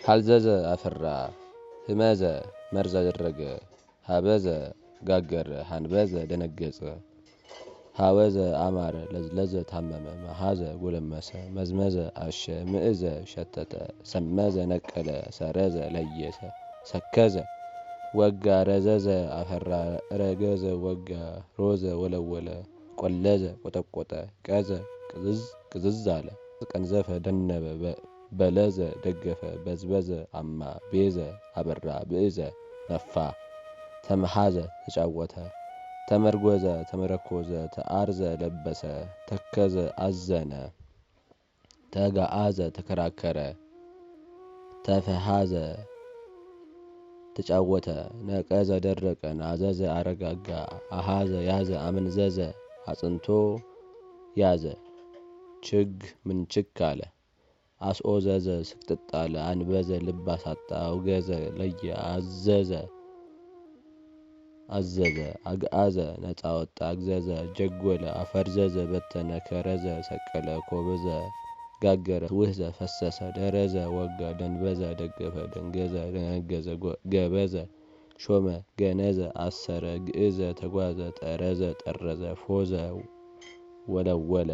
ሀልዘዘ አፈራ ህመዘ መርዝ አደረገ ሀበዘ ጋገረ ሀንበዘ ደነገጸ ሀወዘ አማረ ለዝለዘ ታመመ መሀዘ ጎለመሰ መዝመዘ አሸ ምእዘ ሸተተ ሰመዘ ነቀለ ሰረዘ ለየሰ ሰከዘ ወጋ ረዘዘ አፈራ ረገዘ ወጋ ሮዘ ወለወለ ቆለዘ ቆጠቆጠ ቀዘ ቅዝዝ አለ ቀንዘፈ ደነበ በለዘ ደገፈ በዝበዘ አማ ቤዘ አበራ ብእዘ ነፋ ተመሃዘ ተጫወተ ተመርጎዘ ተመረኮዘ ተአርዘ ለበሰ ተከዘ አዘነ ተጋአዘ ተከራከረ ተፈሃዘ ተጫወተ ነቀዘ ደረቀ ናዘዘ አረጋጋ አሃዘ ያዘ አመንዘዘ አጽንቶ ያዘ ችግ ምንችክ አለ አስኦዘዘ ስቅጥጥ አለ አንበዘ ልብ አሳጣ አውገዘ ለየ አዘዘ አግአዘ ነፃ ወጣ አግዘዘ ጀጎለ አፈርዘዘ በተነ ከረዘ ሰቀለ ኮበዘ ጋገረ ውህዘ ፈሰሰ ደረዘ ወጋ ደንበዘ ደገፈ ደንገዘ ደነገዘ ገበዘ ሾመ ገነዘ አሰረ ግእዘ ተጓዘ ጠረዘ ጠረዘ ፎዘ ወለወለ